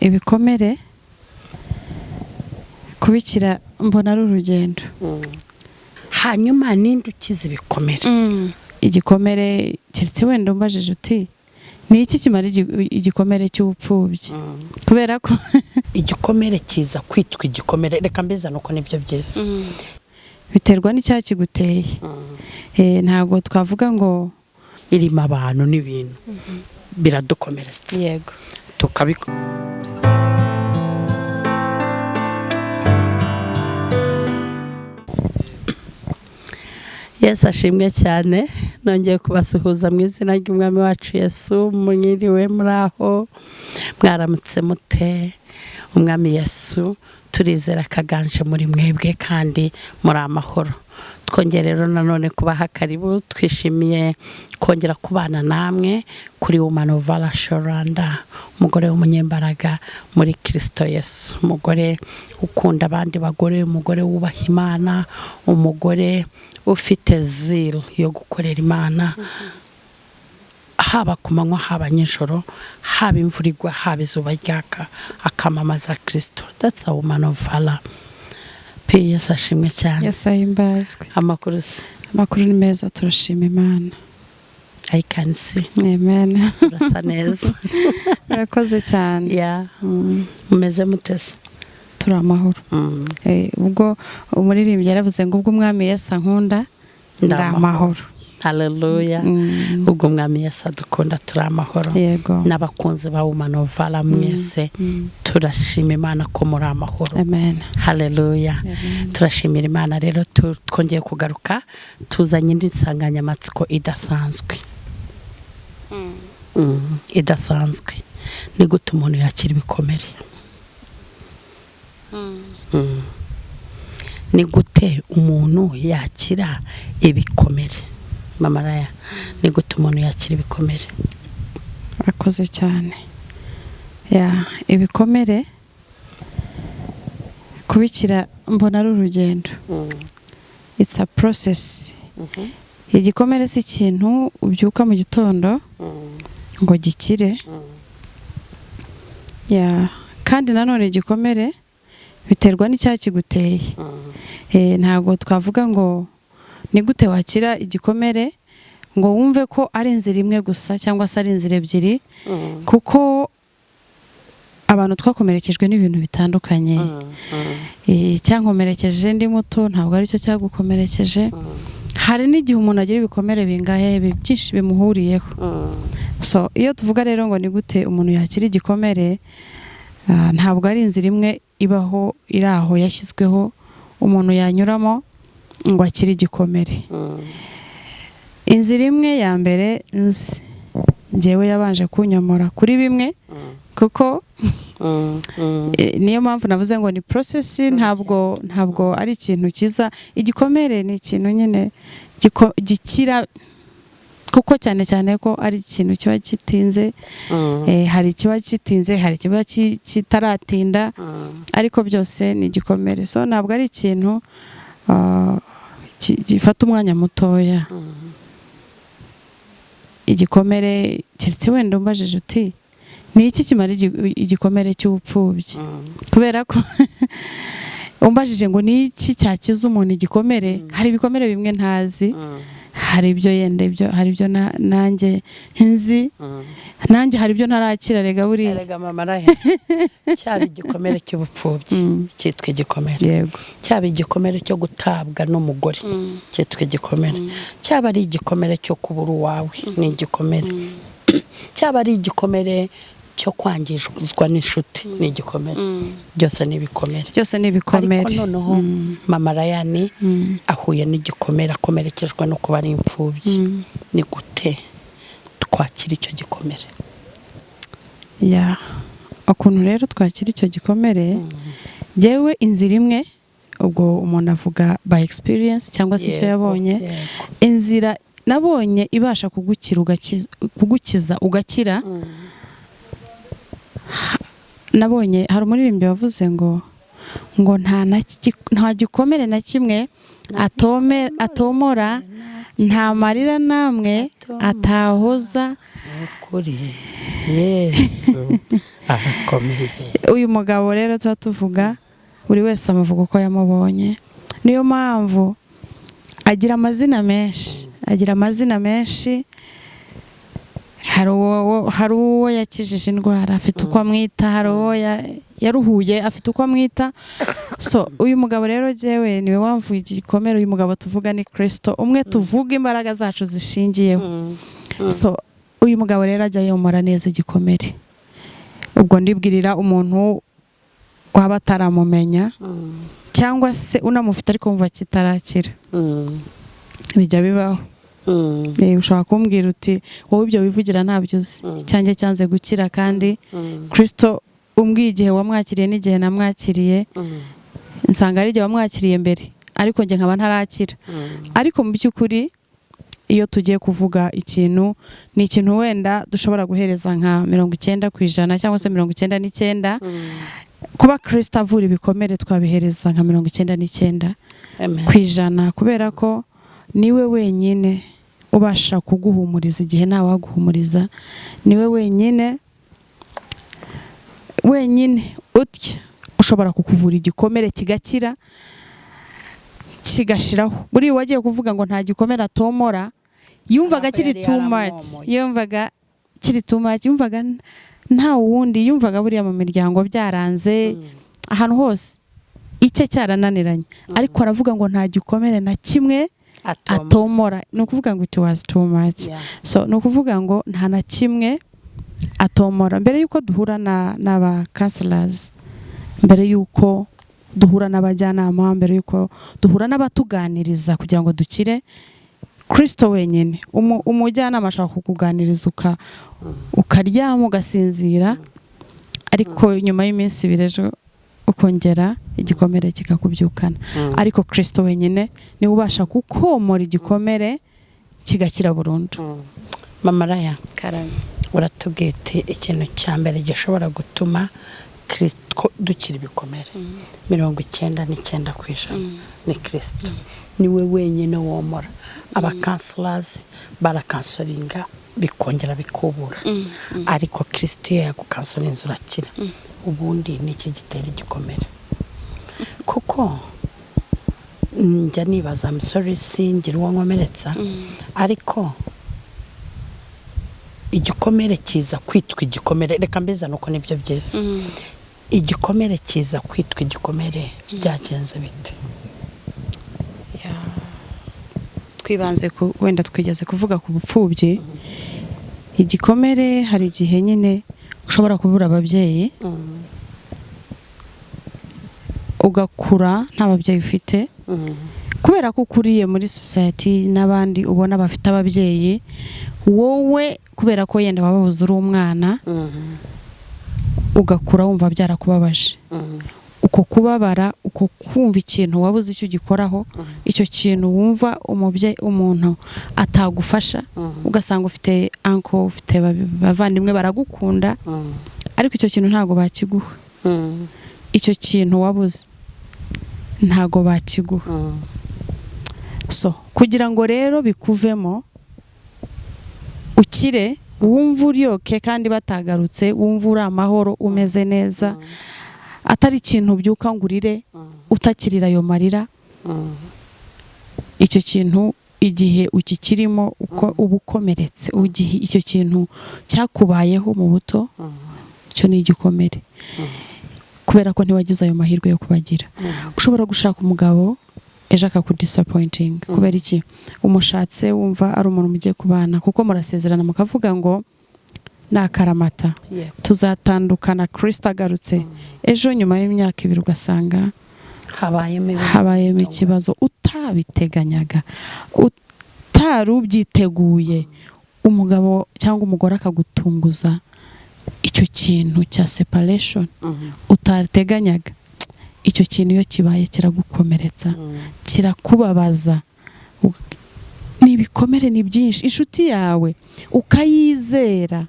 ibikomere kubikira mbona ari urugendo. Hanyuma ninde ukiza ibikomere? Igikomere keretse wenda umbajije uti ni iki kimara igikomere cy'ubupfubyi? Kubera ko igikomere kiza kwitwa igikomere, reka mbeza nuko nibyo byiza. Biterwa n'icyaha kiguteye. Ntago twavuga ngo irimo abantu n'ibintu biradukomeretsa. Yego. Tukabiko Yesu ashimwe cyane. Nongeye kubasuhuza mu izina ry'umwami wacu Yesu. Munyiriwe muraho, mwaramutse mute? Umwami Yesu turizera kaganje muri mwebwe kandi muri amahoro. Twongere rero nanone kubaha karibu, twishimiye kongera kubana namwe kuri Woman of Valor Shoranda, umugore w'umunyembaraga muri Kristo Yesu, umugore ukunda abandi bagore, umugore wubaha Imana, umugore ufite zeal yo gukorera Imana, haba ku manywa haba nijoro, haba imvura igwa haba izuba ryaka, akamamaza Kristo. That's a woman of valor. Yesu ashimwe cyane. Yesu ahimbazwe. Amakuru ni meza, turashima Imana. I can see. Amen. Urasa neza. Urakoze cyane. Yeah. Umeze mutese? Turi amahoro. Ubwo umuririmbyi yaravuze ngo ubwo umwami Yesu ankunda ndari amahoro. Hallelujah. Ubwo umwami Yesu adukunda turi amahoro. Yego. N'abakunzi ba Woman of Valor mwese turashima Imana ko muri amahoro. Amen. Hallelujah. Turashimira Imana rero twongeye kugaruka tuzanye indi nsanganyamatsiko idasanzwe. Idasanzwe. Ni gute umuntu yakira ibikomere? Ni gute umuntu yakira ibikomere? Mama Raya, ni gute umuntu yakira ibikomere? Urakoze cyane. Ibikomere kubikira mbona ari urugendo. It's a process. Igikomere si ikintu ubyuka mu gitondo ngo gikire. Kandi nanone igikomere biterwa n'icyaha kiguteye. Ntago twavuga ngo ni gute wakira igikomere ngo wumve ko ari inzira imwe gusa cyangwa se ari inzira ebyiri, kuko abantu twakomerekejwe n'ibintu bitandukanye. Cyankomerekeje ndi muto ntabwo ari cyo cyagukomerekeje. Hari n'igihe umuntu agira ibikomere bingahe byinshi bimuhuriyeho. So iyo tuvuga rero ngo ni gute umuntu yakira igikomere, ntabwo ari inzira imwe ibaho iraho yashyizweho umuntu yanyuramo ngo akire igikomere. Inzira imwe ya mbere njyewe yabanje kunyomora kuri bimwe, kuko niyo mpamvu navuze ngo ni process. Ntabwo ari ikintu kiza. Igikomere ni ikintu nyine gikira, kuko cyane cyane ko ari ikintu kiba kitinze. Hari kiba kitinze, hari kiba kitaratinda, ariko byose ni igikomere. So ntabwo ari ikintu gifata umwanya mutoya. Igikomere keretse wenda umbajije uti ni iki kimara igikomere cy'ubupfubyi? Kubera ko umbajije ngo ni iki cyakiza umuntu igikomere, hari ibikomere bimwe ntazi, hari ibyo yenda hari ibyo nanjye nzi, nanjye hari ibyo ntarakira. Rega buriya Erega Mama Raya, cyaba igikomere cy'ubupfubyi cyitwa igikomere. Yego. Cyaba igikomere cyo gutabwa n'umugore cyitwa igikomere. Cyaba ari igikomere cyo kubura uwawe ni igikomere. Cyaba ari igikomere cyo kwangizwa n'inshuti ni igikomere. Byose ni ibikomere. Byose ni ibikomere. Ariko noneho Mama Raya ni ahuye n'igikomere, akomerekejwe no kuba ari imfubyi. Ni gute twakira icyo gikomere? Ukuntu rero twakira icyo gikomere, jewe inzira imwe, ubwo umuntu avuga by experience cyangwa se icyo yabonye. Inzira nabonye ibasha kugukiza ugakira. Nabonye hari umuririmbyi wavuze ngo nta gikomere na kimwe atomora, nta marira namwe atahoza. Kuri Yesu arakomeye. uyu mugabo rero tuba tuvuga buri wese amuvuga uko yamubonye, niyo mpamvu agira amazina menshi. hari uwo yakijije indwara afite uko amwita, hari uwo yaruhuye afite uko amwita. So uyu mugabo rero jewe niwe wamvuye igikomere. uyu mugabo tuvuga ni Kristo, umwe tuvuga imbaraga zacu zishingiyeho. So uyu mugabo rero ajya yomora neza igikomere. ubwo ndibwirira umuntu waba ataramumenya cyangwa se unamufite ariko wumva kitarakira, bijya bibaho. ushobora kumbwira uti wowe ibyo wivugira ntabyo uzi, icyanjye cyanze gukira, kandi Kristo umbwiye igihe wamwakiriye n'igihe namwakiriye, nsanga ari igihe wamwakiriye mbere ariko njye nkaba ntarakira. ariko mu by'ukuri iyo tugiye kuvuga ikintu, ni ikintu wenda dushobora guhereza nka 90% cyangwa se 99%. kuba Kristo avura ibikomere twabihereza nka 99%, kubera ko niwe wenyine ubasha kuguhumuriza igihe nta waguhumuriza. niwe wenyine utya ushobora kukuvura igikomere kigakira kigashiraho. buri wagiye kuvuga ngo nta gikomere atomora, yumvaga kiri too much, yumvaga nta wundi, yumvaga buriya mu miryango byaranze, ahantu hose icye cyarananiranye, ariko aravuga ngo nta gikomere na kimwe atomora. ni ukuvuga ngo it was too much. So ni ukuvuga ngo nta na kimwe atomora. mbere yuko duhura n'aba counselors, mbere yuko duhura n'abajyanama, mbere yuko duhura n'abatuganiriza kugira ngo dukire, Kristo wenyine umujyanama ashaka kukuganiriza ukaryama ugasinzira, ariko nyuma y'iminsi 2 ejo ukongera igikomere kikakubyukana. ariko Kristo wenyine niwe ubasha kukomora igikomere kigakira burundu. Mama Raya, uratubwiye ikintu cya mbere gishobora gutuma Kristo dukira ibikomere 99% ni Kristo. niwe wenyine womora. aba counselors barakansoringa bikongera bikubura, ariko Kristo yagukansorinze urakira. ubundi ni iki gitera igikomere? kuko njya nibaza, I'm sorry singira uwo nkomeretsa, ariko igikomere kiza kwitwa igikomere. reka mbiza nuko nibyo byiza. igikomere kiza kwitwa igikomere byagenze bite? twibanze wenda twigeze kuvuga ku bupfubyi. igikomere hari igihe nyine ushobora kubura ababyeyi, ugakura nta babyeyi ufite, kubera ko ukuriye muri society n'abandi ubona bafite ababyeyi, wowe kubera ko yenda wababuze uri umwana, ugakura wumva byarakubabaje. uko kubabara, uko kumva ikintu wabuze icyo gikoraho, icyo kintu wumva umuntu atagufasha, ugasanga ufite uncle, ufite bavandimwe baragukunda, ariko icyo kintu ntago bakiguha. icyo kintu wabuze ntago bakiguha. so kugira ngo rero bikuvemo ukire, wumva uryoke kandi batagarutse, wumva uri amahoro, umeze neza, atari ikintu byuka ngurire utakirira ayo marira, icyo kintu igihe ukikirimo uko ubukomeretse, ugihe icyo kintu cyakubayeho mu buto, cyo ni igikomere, kubera ko ntiwagize ayo mahirwe yo kubagira. ushobora gushaka umugabo ejo akakudisappointing, kubera iki? umushatse wumva ari umuntu mugiye kubana, kuko murasezerana mukavuga ngo nakaramata tuzatandukana Kristo agarutse. ejo nyuma y'imyaka 2 ugasanga habayemo ikibazo utabiteganyaga, utarubyiteguye. umugabo cyangwa umugore akagutunguza icyo kintu cya separation utateganyaga. icyo kintu iyo kibaye kiragukomeretsa, kirakubabaza. ni ibikomere ni byinshi. inshuti yawe ukayizera,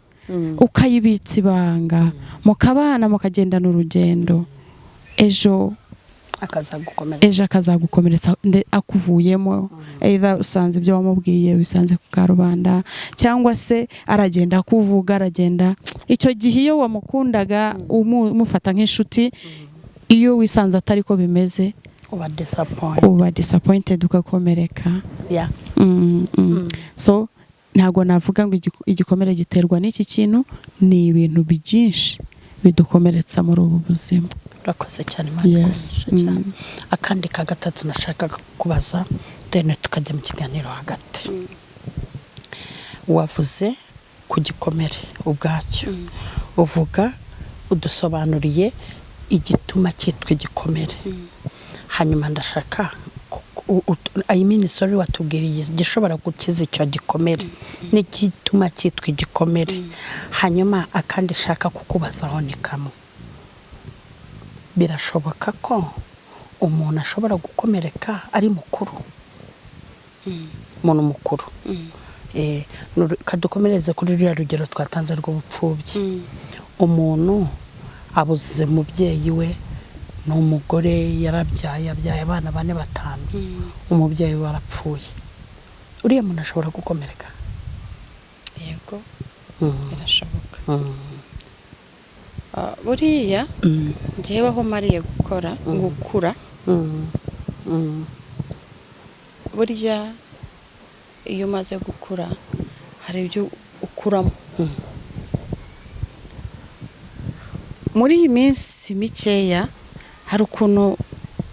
ukayibitsa ibanga, mukabana mukagendana urugendo, ejo ejo akazagukomeretsa akuvuyemo either usanze ibyo wamubwiye bisanze ku karubanda cyangwa se aragenda akuvuga aragenda icyo gihe iyo wamukundaga umufata nk'inshuti iyo wisanze atari ko bimeze uba disappointed ugakomereka so ntago navuga ngo igikomere giterwa n'iki kintu ni ibintu byinshi bidukomeretsa muri ubu buzima. Urakoze cyane cyane. Akandi ka gatatu nashaka kubaza dene tukajya mu kiganiro hagati. Wavuze ku gikomere ubwacyo. Uvuga udusobanuriye igituma cyitwa igikomere. Hanyuma ndashaka sorry watubwiriye gishobora gukiza icyo gikomere n'igituma cyitwa igikomere. Hanyuma akandi shaka kukubazaho ni kamwe. Birashoboka ko umuntu ashobora gukomereka ari mukuru, umuntu mukuru, kadukomereze kuri ruriya rugero twatanze rw'ubupfubyi. Umuntu abuze umubyeyi we, n'umugore yarabyaye abana 4 5, umubyeyi we arapfuye. Uriya muntu ashobora gukomereka? Yego, birashoboka. Buriya njyewe aho mariye gukura burya iyo umaze gukura hari ibyo ukuramo. Muri iyi minsi mikeya hari ukuntu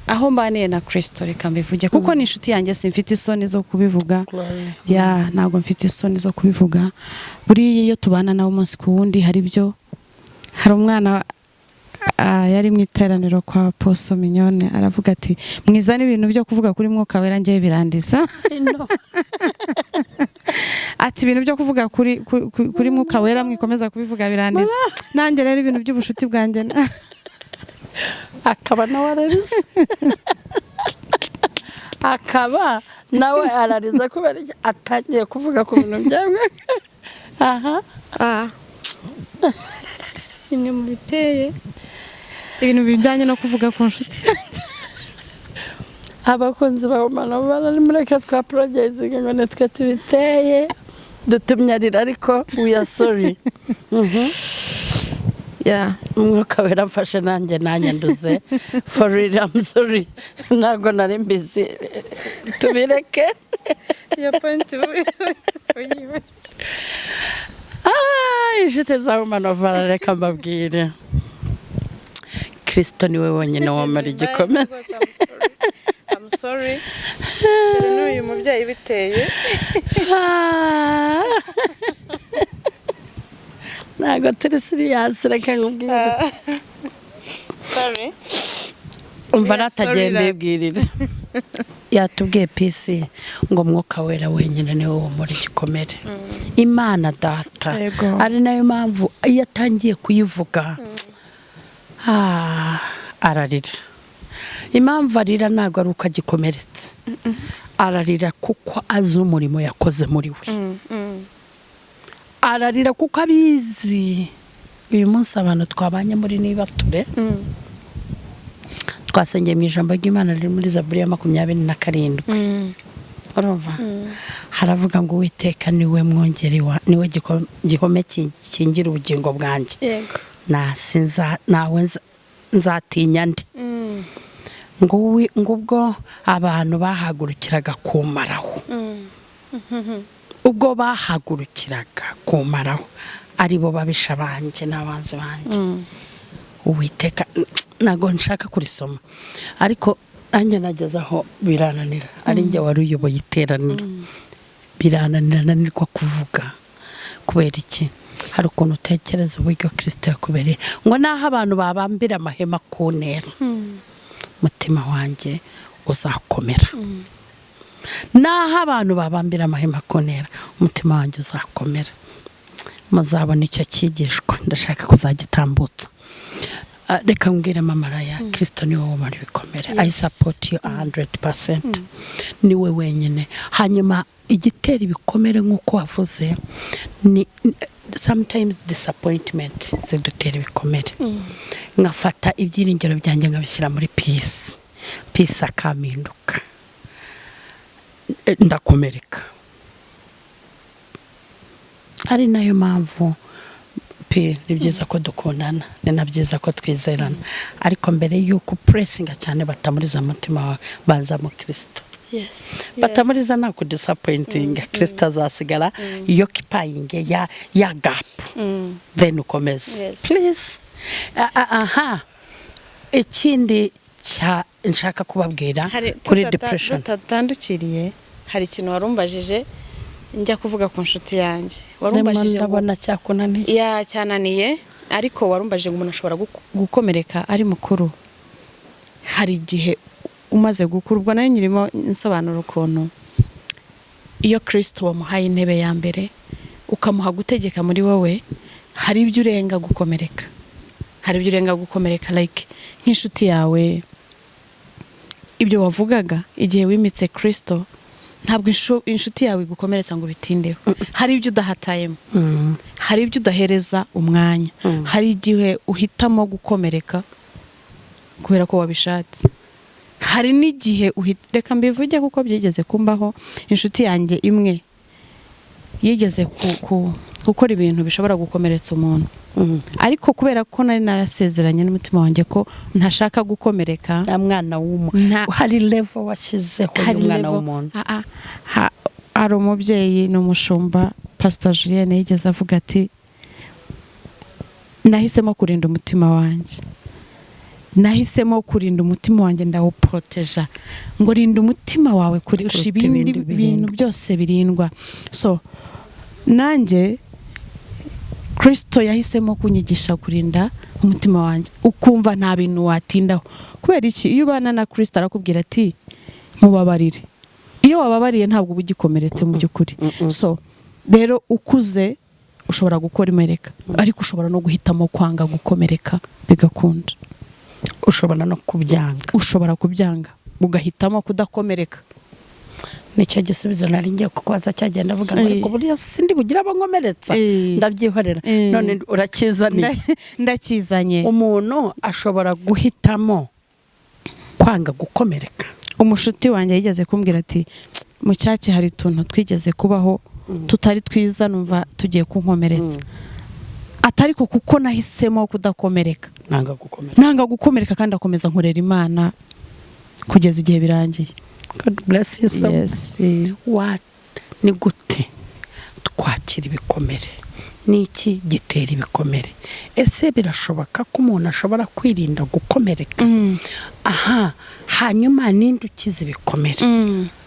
aho mbaniye na Kristo reka mbivuge kuko ni inshuti yanjye simfite isoni zo kubivuga. Ntago mfite isoni zo kubivuga. Buriya iyo tubana nawe umunsi ku wundi hari ibyo hari umwana yari mu iteraniro kwa Poso Mignone aravuga ati mwizana ibintu byo kuvuga kuri mwuka wera ngiye birandiza. Ati ibintu byo kuvuga kuri mwuka wera mwikomeza kubivuga birandiza. Nanjye rero ibintu by'ubushuti bwanjye akaba nawe arariza. Akaba nawe arariza kubera atangiye kuvuga ku bintu byamwe. Imwe mu biteye ibintu bijyanye no kuvuga ku nshuti. Abakunzi ba Mana barari muri twa projects ngo netwe tubiteye dutumyarira ariko we are sorry. Umwuka wera mfashe nanjye nduze for real I'm sorry. Nago nari mbizi tubireke ya point inshuti za Mana reka mbabwire Kristo niwe wonyine wamara igikomere. I'm sorry. Uyu mubyeyi biteye nago turi serious reka nkubwire. Sorry. Umva natagenda ibwirira. Yatubwiye PC ngo mwuka wera wenyine niwe wamara igikomere. Imana data ari nayo mpamvu yatangiye kuyivuga ararira. Impamvu arira ntago ari ukagikomeretse. Ararira kuko azi umurimo yakoze muri we. Ararira kuko abizi. Uyu munsi abantu twabanye muri Niba ture twasengeye mu ijambo ry'Imana riri muri Zaburi ya 27. Urumva haravuga ngo Uwiteka niwe mwongeri niwe gihome kingira ubugingo bwanjye. Yego. Nawe nzatinya ndi. Ngubwo abantu bahagurukiraga kumaraho. Ubwo bahagurukiraga kumaraho ari bo babisha banje n'abanzi banje. Uwiteka nago nshaka kurisoma ariko nanjye nagezaho birananira. Ari njye wari uyoboye iteraniro birananira nanirwa kuvuga kubera iki. Hari ukuntu utekereza uburyo Kristo yakubereye ngo naho abantu babambira amahema ku ntera mutima wanjye uzakomera. Naho abantu babambira amahema ku ntera umutima wanjye uzakomera. Muzabona icyo cyigishwa ndashaka kuzagitambutsa. Reka mbwire mama ya Kristo niwe wamara ibikomere. I support you 100%. Niwe wenyine. Hanyuma igitera ibikomere nk'uko wavuze ni sometimes disappointment zidutera ibikomere. Ngafata ibyiringiro byanjye ngabishyira muri peace. peace akaminduka ndakomereka. Ari nayo mpamvu ni byiza ko dukundana, ni na byiza ko twizerana, ariko mbere y'uko pressinga cyane batamuriza umutima wawe banza mu Kristo. Batamuriza nta kudisappointing, Kristo azasigara occupying ya gap, then ukomeze. Please. Ikindi nshaka kubabwira kuri depression. Tatandukiriye hari ikintu warumbajije njya kuvuga ku nshuti yanjye. Warumbajije ndabona cyakunaniye. Cyananiye, ariko warumbajije ngo umuntu ashobora gukomereka ari mukuru. Hari igihe umaze gukura, ubwo nari nyirimo nsobanura ukuntu iyo Kristo wamuhaye intebe ya mbere ukamuha gutegeka muri wowe, hari ibyo urenga gukomereka. Hari ibyo urenga gukomereka, like nk'inshuti yawe, ibyo wavugaga igihe wimitse Kristo, ntabwo inshuti yawe gukomeretsa ngo bitindeho. Hari ibyo udahatayemo, hari ibyo udahereza umwanya, hari igihe uhitamo gukomereka kubera ko wabishatse. Hari n'igihe reka mbivuge kuko byigeze kumbaho. Inshuti yanjye imwe yigeze gukora ibintu bishobora gukomeretsa umuntu, ariko kubera ko nari narasezeranye n'umutima wanjye ko ntashaka gukomereka. Mwana w'umuntu hari level washyizeho y'umwana w'umuntu. Hari umubyeyi n'umushumba Pastor Julienne yigeze avuga ati nahisemo kurinda umutima wanjye, nahisemo kurinda umutima wanjye ndawuproteja, ngo rinda umutima wawe kurusha ibindi bintu byose birindwa. So nanjye Kristo yahisemo kunyigisha kurinda umutima wanjye, ukumva nta bintu watindaho. Kubera iki? Iyo ubana na Kristo arakubwira ati mubabarire. Iyo wababariye ntabwo ubugikomeretse mu by'ukuri. So rero ukuze ushobora gukora imereka, ariko ushobora no guhitamo kwanga gukomereka bigakunda. Ushobora no kubyanga. Ushobora kubyanga ugahitamo kudakomereka. Nicyo gisubizo nari ngiye kukubaza cyagenda avuga ngo ariko buriya sindi bugira abankomeretsa ndabyihorera. None urakizaniye. Ndakizanye. Umuntu ashobora guhitamo kwanga gukomereka. Umushuti wanjye yigeze kumbwira ati mu cyaki hari tuntu twigeze kubaho tutari twiza, numva tugiye kunkomeretsa. Atariko kuko nahisemo kudakomereka. Nanga gukomereka kandi akomeza nkorera Imana kugeza igihe birangiye. God bless you so. Yes. What ni gute twakira ibikomere? Niki gitera ibikomere? Ese birashoboka ko umuntu ashobora kwirinda gukomereka? Hanyuma nindukiza ibikomere.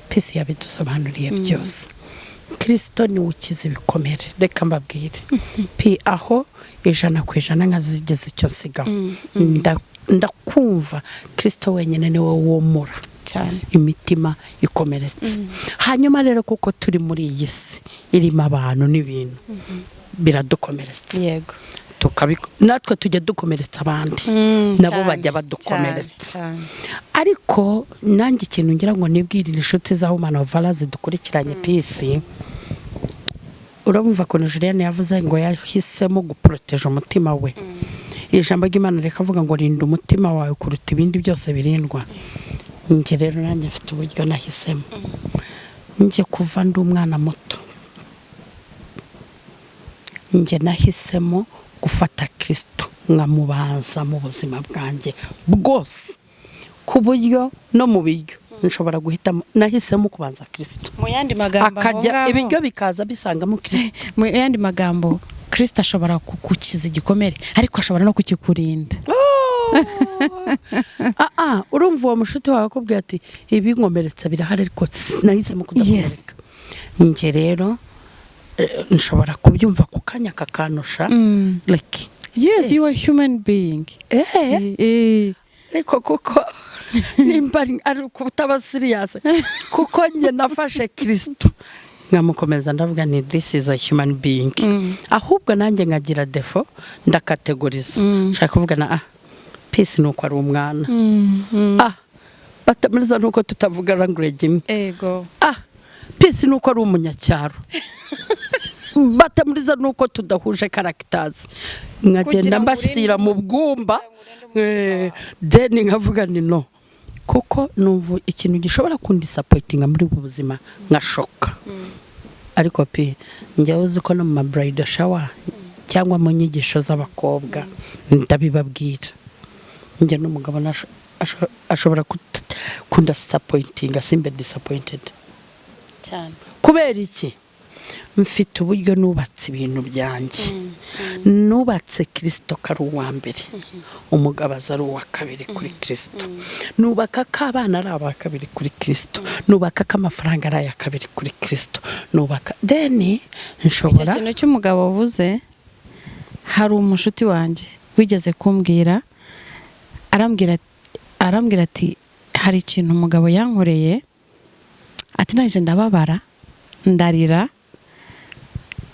Peace yabidusobanuriye byose. Kristo ni ukiza ibikomere. Reka mbabwire. Aho 100% nkazigeze icyo sigaho. Ndakumva Kristo wenyine ni wowe womora cyane imitima ikomeretse. Hanyuma rero kuko turi muri iyi si irimo abantu n'ibintu biradukomeretsa. Yego. Natwe tujya dukomeretsa abandi, nabo bajya badukomeretsa. Ariko nanjye ikintu ngira ngo nibwirire inshuti zaho mana valazi dukurikiranye Peace. Urumva ko Julienne yavuze ngo yahisemo guproteja umutima we. Ijambo ry'Imana rikavuga ngo rinda umutima wawe kuruta ibindi byose birindwa. Nje rero nanjye mfite uburyo nahisemo. Nje kuva ndi umwana muto, nje nahisemo gufata Kristo nkamubanza mu buzima bwanjye bwose, ku buryo no mu biryo nshobora guhitamo. Nahisemo kubanza Kristo. Mu yandi magambo akajya ibiryo bikaza bisangamo Kristo. Mu yandi magambo Kristo ashobora kukukiza igikomere, ariko ashobora no kukikurinda. Urumva uwo mushuti wawe akubwira ati ibi nkomeretsa birahari ariko nahisemo kudakomereka. Nje rero nshobora kubyumva ku kanya kakanusha. Like yes, you are a human being. Ariko kuko nimba ari kutaba serious, kuko nje nafashe Kristo ngamukomeza ndavuga ni this is a human being. Ahubwo nanjye ngagira defo ndakategoriza. Nshaka kuvuga na Peace nuko ari umwana. Batamuriza nuko tutavuga language imwe. Ego. Peace nuko ari umunyacyaro. Batamuriza nuko tudahuje characters. Ngagenda mbasira mu bwumba. Then nkavuga ni no. kuko numva ikintu gishobora kundisappointinga muri ubu buzima ngashoka ariko pe njyewe uzi ko no mu bride shower cyangwa mu nyigisho z'abakobwa ndabibabwira njye n'umugabo ashobora kundisappointinga simbe disappointed cyane kubera iki mfite uburyo nubatse ibintu byanjye nubatse Kristo kari uwa mbere umugabo ari uwa kabiri kuri Kristo nubaka kabana ari aba kabiri kuri Kristo nubaka kamafaranga ari aya kabiri kuri Kristo nubaka deni nshobora ikintu cy'umugabo uvuze hari umushuti wanjye wigeze kumbwira arambwira ati hari ikintu umugabo yankoreye ati naje ndababara ndarira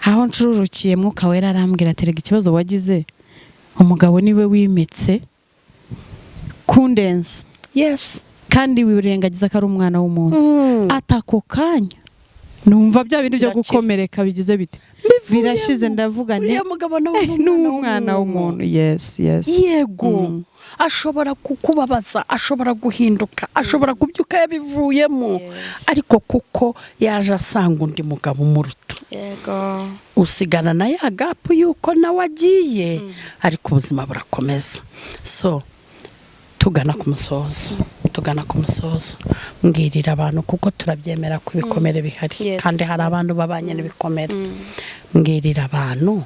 aho ncururukiye mwuka wera arambwira ati rega ikibazo wagize umugabo niwe wimetse kundenza yes kandi wirengagiza ko ari umwana w'umuntu atako kanya numva bya bintu byo gukomereka bigize biti birashize ndavuga ne mugabo n'umwana w'umuntu yes yego ashobora kukubabaza ashobora guhinduka ashobora kubyuka yabivuyemo ariko kuko yaje asanga undi mugabo umuruta yego usigana na ya gapu yuko nawe agiye ariko ubuzima burakomeza so tugana ku musozo mbwirira abantu kuko turabyemera ko ibikomere bihari kandi hari abantu babanye n'ibikomere mbwirira abantu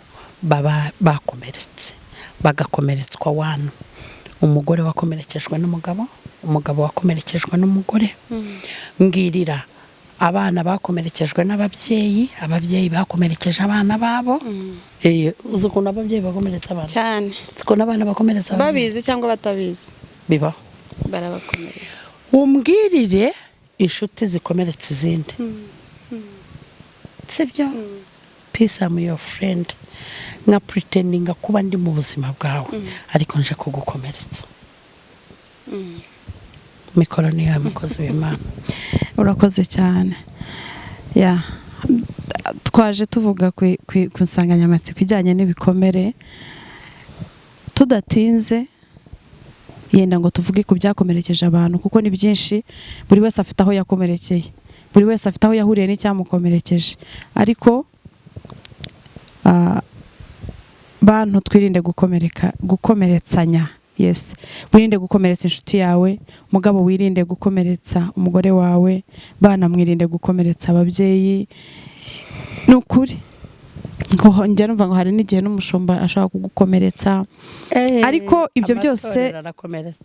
bakomeretse bagakomeretswa wano umugore wakomerekejwe n'umugabo umugabo wakomerekejwe n'umugore mbwirira abana bakomerekejwe n'ababyeyi ababyeyi bakomerekeje abana babo uzi ukuntu ababyeyi bakomeretsa abana cyane ukuntu abana bakomeretsa babizi cyangwa batabizi bibaho barabakomeretsa umbwirire inshuti zikomeretsa izindi sibyo peace am your friend nka pretendinga kuba ndi mu buzima bwawe ariko nje kugukomeretsa mikoro niyo mukozi w'Imana urakoze cyane twaje tuvuga ku nsanganyamatsiko ijyanye n'ibikomere tudatinze yenda ngo tuvuge ku byakomerekeje abantu kuko ni byinshi buri wese afite aho yakomerekeye buri wese afite aho yahuriye n'icyamukomerekeje ariko bantu twirinde gukomeretsanya yes wirinde gukomeretsa inshuti yawe mugabo wirinde gukomeretsa umugore wawe bana mwirinde gukomeretsa ababyeyi nukuri ngo njye numva ngo hari n'igihe n'umushumba ashaka kugukomeretsa ariko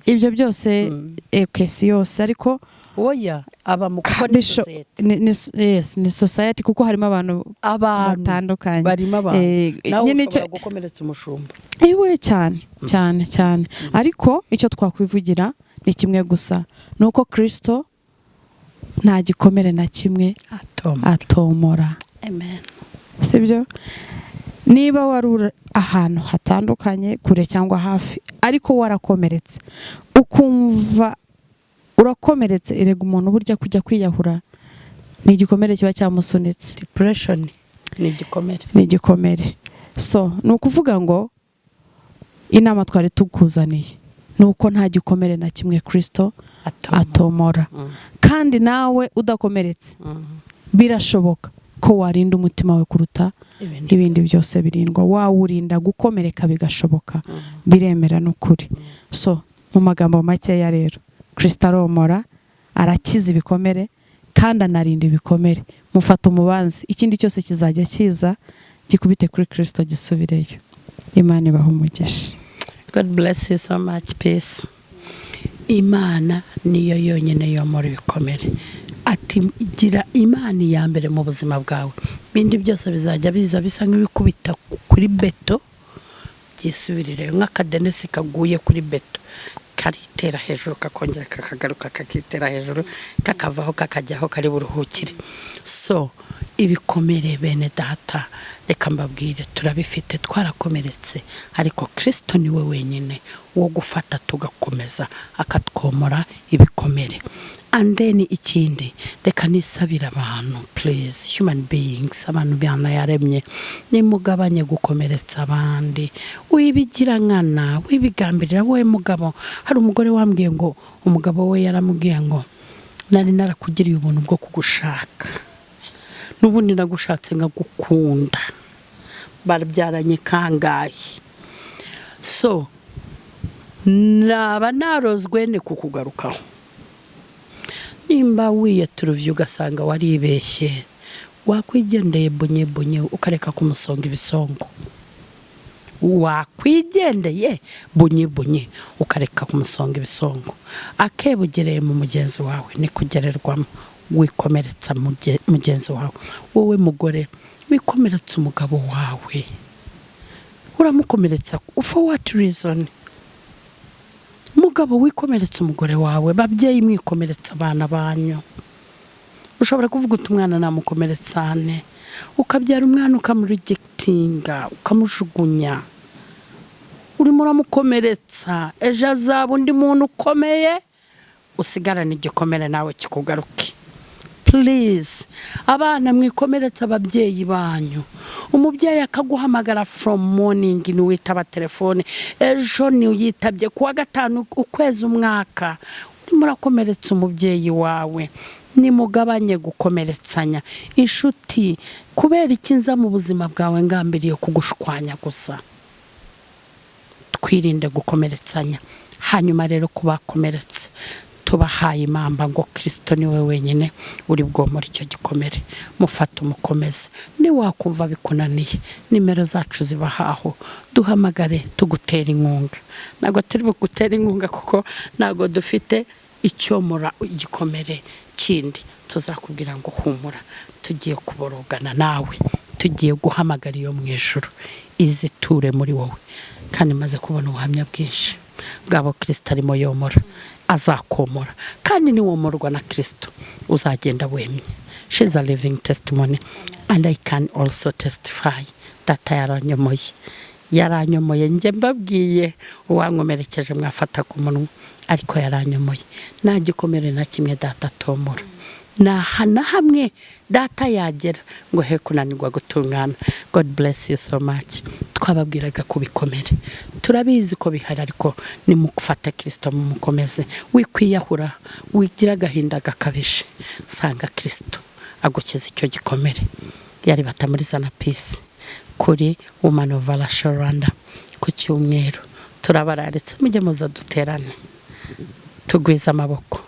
ibyo byose ekesi yose ariko oya aba mu kuko ni society ni society kuko harimo abantu batandukanye barimo abantu nawe ushobora gukomeretsa umushumba iwe cyane ariko icyo twakwivugira ni kimwe gusa nuko Kristo nta gikomere na kimwe atomora amen sibyo niba wari ahantu hatandukanye kure cyangwa hafi ariko warakomeretse ukumva urakomeretse erega umuntu burya kujya kwiyahura ni igikomere kiba cyamusunitse depression ni igikomere so ni ukuvuga ngo inama twari tukuzaniye nuko nta gikomere na kimwe Kristo atomora kandi nawe udakomeretse birashoboka ko warinda umutima we kuruta ibindi byose birindwa wawurinda gukomereka bigashoboka biremera n'ukuri so mu magambo makeya rero Kristo aromora arakiza ibikomere kandi anarinda ibikomere mufata umubanzi ikindi cyose kizajya kiza gikubite kuri Kristo gisubireyo Imana ibaha umugisha. God bless you so much. Peace. Imana niyo yonyine yomora ibikomere. Ati gira Imana ya mbere mu buzima bwawe. Bindi byose bizajya biza bisa nk'ibikubita kuri beto byisubirire nk'akadenesi kaguye kuri beto. Karitera hejuru kakongera kakagaruka kakitera hejuru kakavaho kakajyaho kari buruhukire. So ibikomere bene data, reka mbabwire turabifite, twarakomeretse, ariko Kristo niwe wenyine wo gufata tugakomeza akatwomora ibikomere. And then ikindi, reka nisabira abantu, please, human beings, abantu byana yaremye, nimugabanye gukomeretsa abandi, wibigira nkana, wibigambirira. Wowe mugabo, hari umugore wambwiye ngo umugabo we yaramubwiye ngo nari narakugiriye ubuntu bwo kugushaka, n'ubundi nagushatse nkagukunda, barabyaranye kangahe. So naba narozwe ne kukugarukaho. Nimba wiyeturuvye ugasanga waribeshye, wakwigendeye bunye ukareka kumusonga ibisongo. Wakwigendeye bunye ukareka kumusonga ibisongo. Akebugereye mu mugenzi wawe ni kugererwamo. Wikomeretsa mugenzi wawe. Wowe mugore wikomeretsa umugabo wawe, uramukomeretsa for what reason? Mugabo wikomeretsa umugore wawe, babyeyi mwikomeretsa abana banyu. Ushobora kuvuga uti umwana namukomeretsane, ukabyara umwana ukamurejectinga, ukamujugunya, urimo uramukomeretsa, ejo azaba undi muntu ukomeye, usigarana igikomere nawe kikugaruke. Please, abana mwikomeretsa ababyeyi banyu. Umubyeyi akaguhamagara from morning niwitaba telefone, ejo ni uyitabye kuwa gatanu ukwezi umwaka, urimo urakomeretsa umubyeyi wawe. Nimugabanye gukomeretsanya. Inshuti, kubera ikinza mu buzima bwawe ngambiriye kugushwanya gusa. Twirinde gukomeretsanya. Hanyuma rero kubakomeretse, tubahaye impamba ngo Kristo niwe wenyine uri bwomora icyo gikomere. Mufata umukomeze. Ni wakumva bikunaniye, nimero zacu zibahaho, duhamagare tugutera inkunga. Nago turi bugutera inkunga kuko nago dufite icyomora igikomere kindi. Tuzakubwira ngo humura, tugiye kuborogana nawe, tugiye guhamagara iyo mu ijuru iziture muri wowe. Kandi maze kubona ubuhamya bwinshi bwabo Kristo arimo yomora, azakomora. Kandi ni womorwa na Kristo uzagenda wemye. She's a living testimony, and I can also testify that yaranyomoye nje mbabwiye uwankomerekeje mwafata ku munwa, ariko yaranyomoye. Nta gikomere na kimwe data tomora, na hamwe data yagera ngo he kunanirwa gutungana. God bless you so much. Twababwiraga kubikomere, turabizi ko bihari, ariko nimufata Kristo mumukomeze. Wikwiyahura, wigira agahinda gakabije, sanga Kristo agukiza icyo gikomere. Yari batamuriza na peace kuri Woman of Rwanda ku cyumweru. Turabararitse mujye muza duterane, tugwiza amaboko,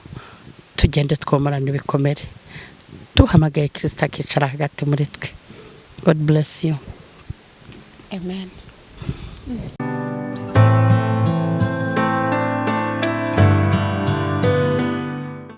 tugende twomorana ibikomere, tuhamagaye Kristo akicara hagati muri twe. God bless you. Amen.